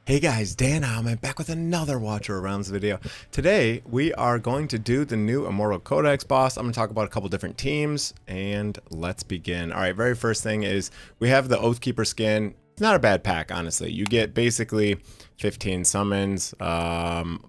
Hey guys, Dan I'm back with another Watcher Arounds video. Today we are going to do the new Immortal Codex boss. I'm going to talk about a couple different teams and let's begin. Alright, very first thing is we have the Oathkeeper skin. It's not a bad pack, honestly. You get basically 15 summons,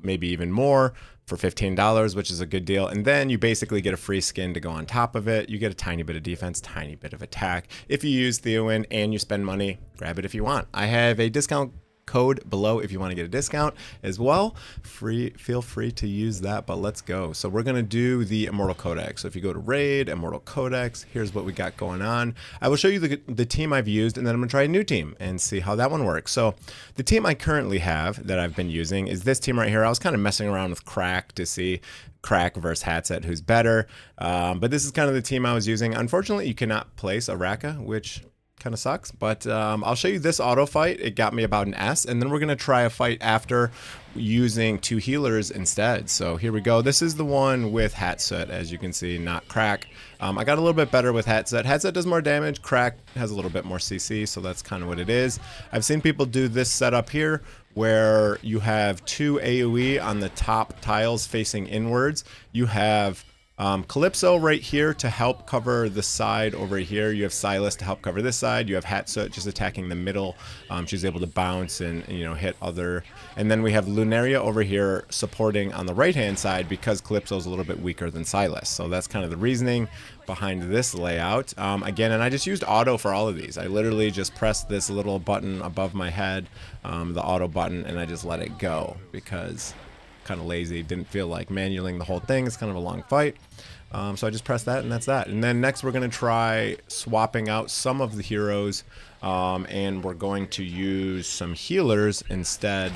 maybe even more for $15, which is a good deal. And then you basically get a free skin to go on top of it. You get a tiny bit of defense, tiny bit of attack. If you use Theowin and you spend money, grab it if you want. I have a discount code below if you want to get a discount as well. Feel free to use that, but let's go. So we're going to do the Immortal Codex. So if you go to Raid, Immortal Codex, here's what we got going on. I will show you the team I've used, and then I'm going to try a new team and see how that one works. So the team I currently have that I've been using is this team right here. I was kind of messing around with Crack to see Crack versus Hatset who's better, but this is kind of the team I was using. Unfortunately, you cannot place a Raka, which kind of sucks, but I'll show you this auto fight. It got me about an S, and then we're gonna try a fight after using 2 healers instead. So here we go. This is the one with Hatset, as you can see, not Crack. I got a little bit better with Hatset. Hatset does more damage. Crack has a little bit more CC, so that's kind of what it is. I've seen people do this setup here where you have 2 AoE on the top tiles facing inwards. You have Calypso right here to help cover the side over here. You have Silas to help cover this side. You have Hatsoot just attacking the middle. She's able to bounce and hit other. And then we have Lunaria over here supporting on the right hand side because Calypso's a little bit weaker than Silas. So that's kind of the reasoning behind this layout. Again, and I just used auto for all of these. I literally just pressed this little button above my head, the auto button, and I just let it go because kind of lazy, didn't feel like manualing the whole thing. It's kind of a long fight, so I just pressed that and that's that. And then next we're going to try swapping out some of the heroes, and we're going to use some healers instead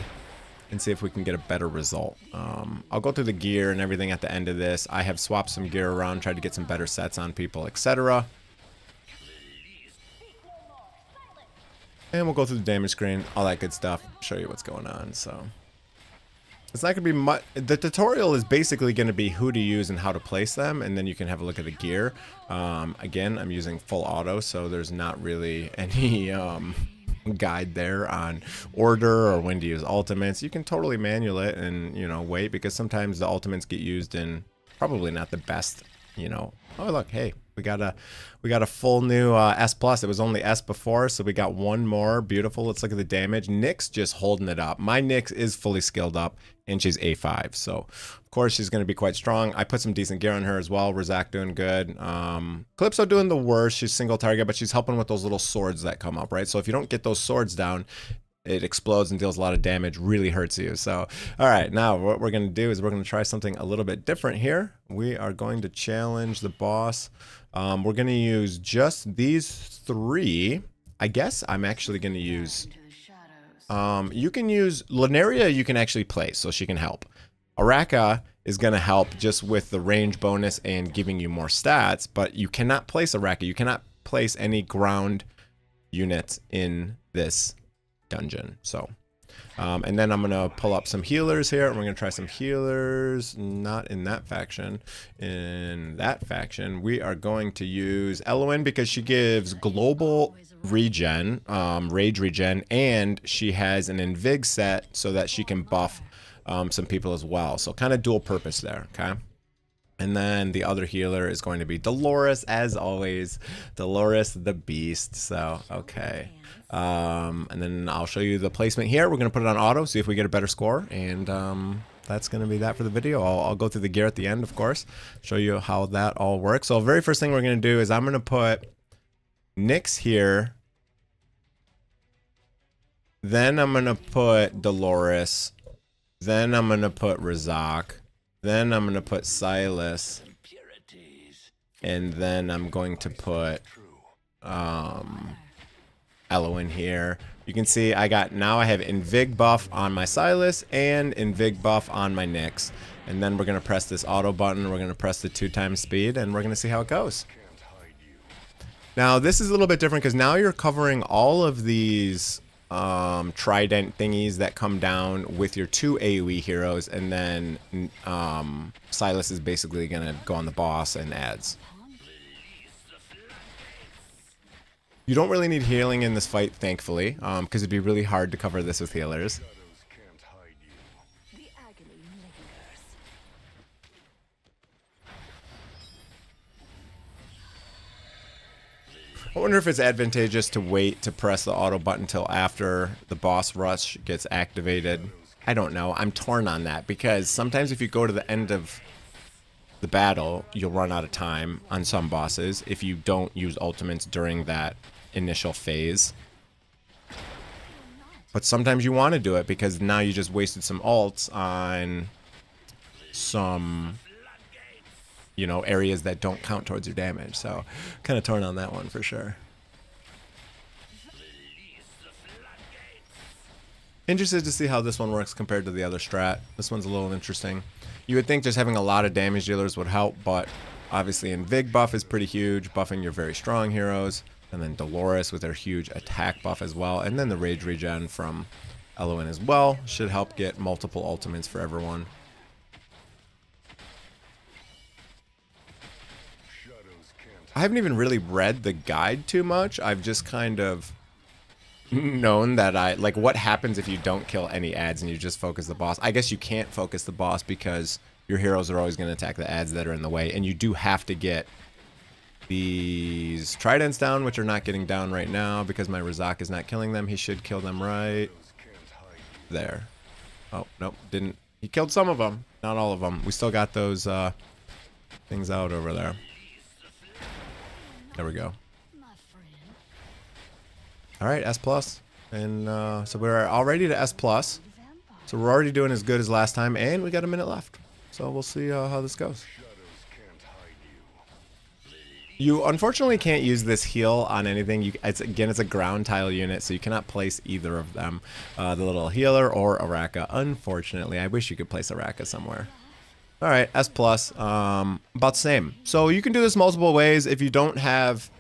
and see if we can get a better result. I'll go through the gear and everything at the end of this. I have swapped some gear around, tried to get some better sets on people, etc. And we'll go through the damage screen, all that good stuff, show you what's going on. So it's not going to be much. The tutorial is basically going to be who to use and how to place them, and then you can have a look at the gear. Again, I'm using full auto, so there's not really any guide there on order or when to use ultimates. You can totally manual it and, wait, because sometimes the ultimates get used in probably not the best, Oh, look, hey, we got a full new S+. It was only S before, so we got one more. Beautiful. Let's look at the damage. Nyx just holding it up. My Nyx is fully skilled up, and she's A5, so of course she's going to be quite strong. I put some decent gear on her as well. Razak doing good. Calypso doing the worst. She's single target, but she's helping with those little swords that come up, right? So if you don't get those swords down, it explodes and deals a lot of damage, really hurts you. So, all right, now what we're going to do is we're going to try something a little bit different here. We are going to challenge the boss. We're going to use just these 3. I guess I'm actually going to use, you can use Lunaria, you can actually place, so she can help. Araka is going to help just with the range bonus and giving you more stats, but you cannot place Araka. You cannot place any ground units in this dungeon. So and then I'm gonna pull up some healers here, and we're gonna try some healers. Not in that faction. In that faction we are going to use Eloin because she gives global regen, rage regen, and she has an invig set so that she can buff some people as well, so kind of dual purpose there. Okay. And then the other healer is going to be Dolores, as always. Dolores the Beast. So, okay. And then I'll show you the placement here. We're going to put it on auto, see if we get a better score. And that's going to be that for the video. I'll go through the gear at the end, of course. Show you how that all works. So, very first thing we're going to do is I'm going to put Nyx here. Then I'm going to put Dolores. Then I'm going to put Razak. Then I'm going to put Silas, and then I'm going to put Eloin here. You can see I have Invig buff on my Silas and Invig buff on my Nyx. And then we're going to press this auto button, we're going to press the 2x speed, and we're going to see how it goes. Now this is a little bit different because now you're covering all of these trident thingies that come down with your 2 AoE heroes, and then Silas is basically gonna go on the boss and adds. You don't really need healing in this fight, thankfully, because it'd be really hard to cover this with healers. I wonder if it's advantageous to wait to press the auto button until after the boss rush gets activated. I don't know. I'm torn on that because sometimes if you go to the end of the battle, you'll run out of time on some bosses if you don't use ultimates during that initial phase. But sometimes you want to do it because now you just wasted some ults on some, you know, areas that don't count towards your damage. So kind of torn on that one for sure. Interested to see how this one works compared to the other strat. This one's a little interesting. You would think just having a lot of damage dealers would help, but obviously Invig buff is pretty huge, buffing your very strong heroes. And then Dolores with their huge attack buff as well. And then the rage regen from Eloin as well should help get multiple ultimates for everyone. I haven't even really read the guide too much. I've just kind of known that like what happens if you don't kill any ads and you just focus the boss. I guess you can't focus the boss because your heroes are always going to attack the ads that are in the way, and you do have to get these tridents down, which are not getting down right now because my Razak is not killing them. He should kill them right there. Oh, nope, didn't. He killed some of them, not all of them. We still got those things out over there. There we go. All right, S+. And so we're already to S+. So we're already doing as good as last time, and we got a minute left. So we'll see how this goes. You unfortunately can't use this heal on anything. Again, it's a ground tile unit, so you cannot place either of them. The little healer or Araka. Unfortunately, I wish you could place Araka somewhere. All right, S+. About the same. So you can do this multiple ways. If you don't have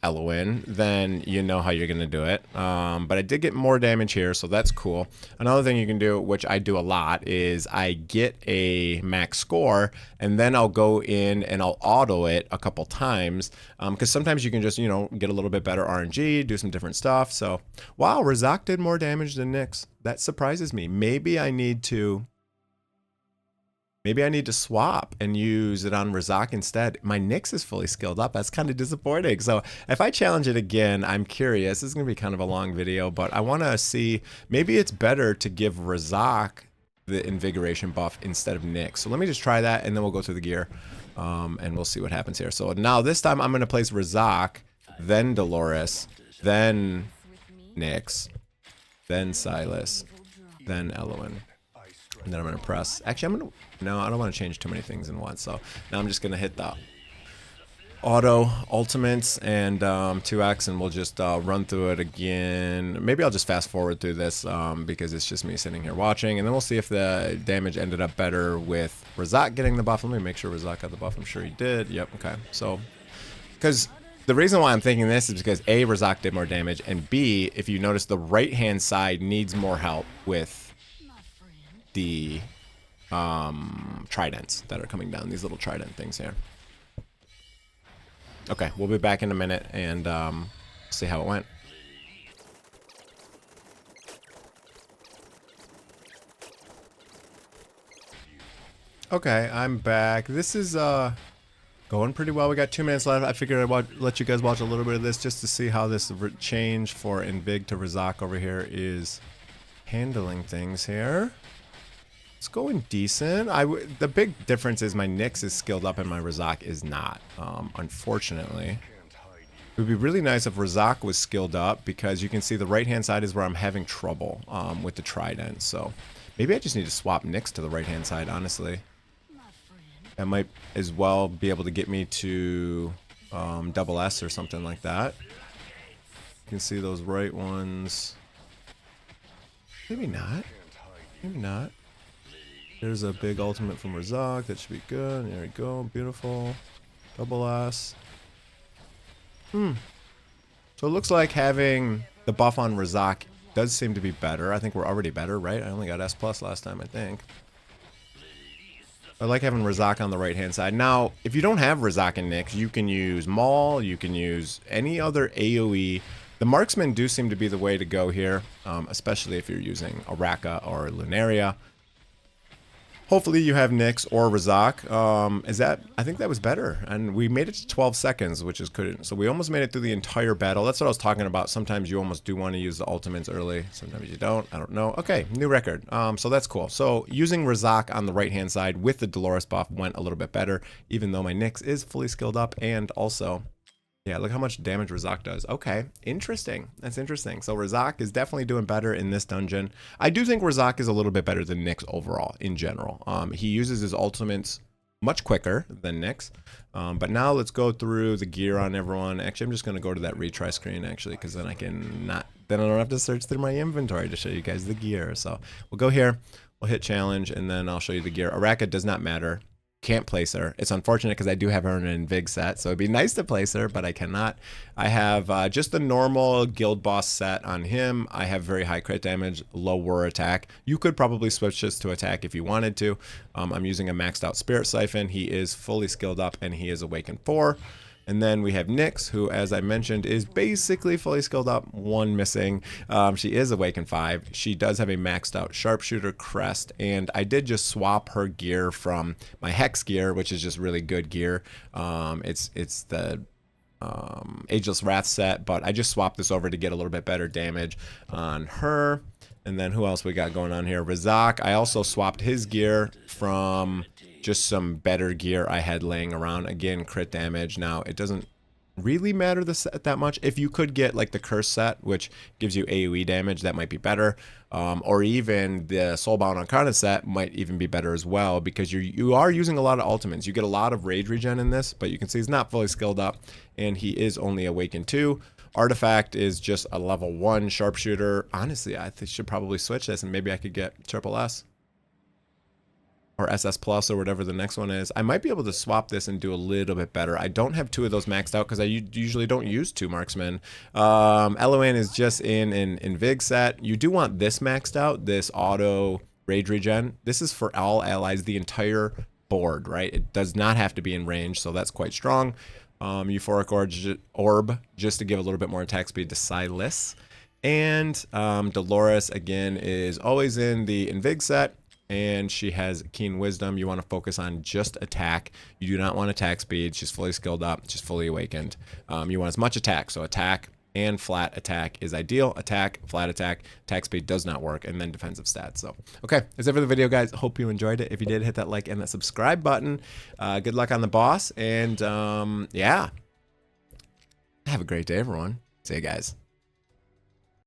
Eloin, then you know how you're going to do it. But I did get more damage here, so that's cool. Another thing you can do, which I do a lot, is I get a max score, and then I'll go in and I'll auto it a couple times. Because sometimes you can just, you know, get a little bit better RNG, do some different stuff. So, wow, Razak did more damage than Nyx. That surprises me. Maybe I need to swap and use it on Razak instead. My Nyx is fully skilled up. That's kind of disappointing. So if I challenge it again, I'm curious. This is going to be kind of a long video, but I want to see, maybe it's better to give Razak the invigoration buff instead of Nyx. So let me just try that, and then we'll go through the gear, and we'll see what happens here. So now this time I'm going to place Razak, then Dolores, then Nyx, then Silas, then Eloin. And then I'm going to press. Actually, no, I don't want to change too many things in once. So now I'm just going to hit the auto ultimates and 2x, and we'll just run through it again. Maybe I'll just fast forward through this because it's just me sitting here watching. And then we'll see if the damage ended up better with Razak getting the buff. Let me make sure Razak got the buff. I'm sure he did. Yep, okay. So, because the reason why I'm thinking this is because A, Razak did more damage, and B, if you notice, the right-hand side needs more help with the tridents that are coming down, these little trident things here. Okay, we'll be back in a minute and see how it went. Okay, I'm back. This is going pretty well. We got 2 minutes left. I figured I'd let you guys watch a little bit of this just to see how this change for Invig to Razak over here is handling things here. It's going decent. The big difference is my Nyx is skilled up and my Razak is not, unfortunately. It would be really nice if Razak was skilled up, because you can see the right-hand side is where I'm having trouble with the trident. So maybe I just need to swap Nyx to the right-hand side, honestly. That might as well be able to get me to double S or something like that. You can see those right ones. Maybe not. Maybe not. There's a big ultimate from Razak. That should be good. There we go. Beautiful. Double S. So it looks like having the buff on Razak does seem to be better. I think we're already better, right? I only got S+ last time, I think. I like having Razak on the right-hand side. Now, if you don't have Razak and Nyx, you can use Maul, you can use any other AoE. The marksmen do seem to be the way to go here, especially if you're using Araka or Lunaria. Hopefully you have Nyx or Razak. I think that was better. And we made it to 12 seconds, which is good. So we almost made it through the entire battle. That's what I was talking about. Sometimes you almost do want to use the ultimates early. Sometimes you don't. I don't know. Okay, new record. So that's cool. So using Razak on the right-hand side with the Dolores buff went a little bit better, even though my Nyx is fully skilled up. And also, yeah, look how much damage Razak does. Okay, interesting. That's interesting. So Razak is definitely doing better in this dungeon. I do think Razak is a little bit better than Nyx overall, in general. He uses his ultimates much quicker than Nyx. But now let's go through the gear on everyone. Actually, I'm just going to go to that retry screen, actually, because then I don't have to search through my inventory to show you guys the gear. So we'll go here, we'll hit challenge, and then I'll show you the gear. Araka does not matter. Can't place her. It's unfortunate because I do have her in an Invig set, so it'd be nice to place her, but I cannot. I have just the normal guild boss set on him. I have very high crit damage, lower attack. You could probably switch this to attack if you wanted to. I'm using a maxed out Spirit Siphon. He is fully skilled up and he is Awakened 4. And then we have Nyx, who, as I mentioned, is basically fully skilled up, one missing. She is Awakened 5. She does have a maxed out Sharpshooter crest, and I did just swap her gear from my Hex gear, which is just really good gear. It's the Ageless Wrath set, but I just swapped this over to get a little bit better damage on her. And then who else we got going on here? Razak, I also swapped his gear from just some better gear I had laying around. Again, crit damage. Now, it doesn't really matter the set that much. If you could get like the Curse set, which gives you AoE damage, that might be better. Or even the Soulbound Arcana set might even be better as well, because you are using a lot of ultimates. You get a lot of rage regen in this, but you can see he's not fully skilled up, and he is only Awakened 2. Artifact is just a level 1 Sharpshooter. Honestly, I should probably switch this, and maybe I could get Triple S. Or SS Plus or whatever the next one is. I might be able to swap this and do a little bit better. I don't have 2 of those maxed out because I usually don't use 2 marksmen. Eloane is just in an Invig set. You do want this maxed out, this auto rage regen. This is for all allies, the entire board, right? It does not have to be in range, so that's quite strong. Euphoric Orb, just to give a little bit more attack speed to Silas. And Dolores, again, is always in the Invig set. And she has Keen Wisdom. You want to focus on just attack. You do not want attack speed. She's fully skilled up. She's fully awakened. You want as much attack. So attack and flat attack is ideal. Attack, flat attack, attack speed does not work. And then defensive stats. So, okay. That's it for the video, guys. Hope you enjoyed it. If you did, hit that like and that subscribe button. Good luck on the boss. And yeah. Have a great day, everyone. See you guys.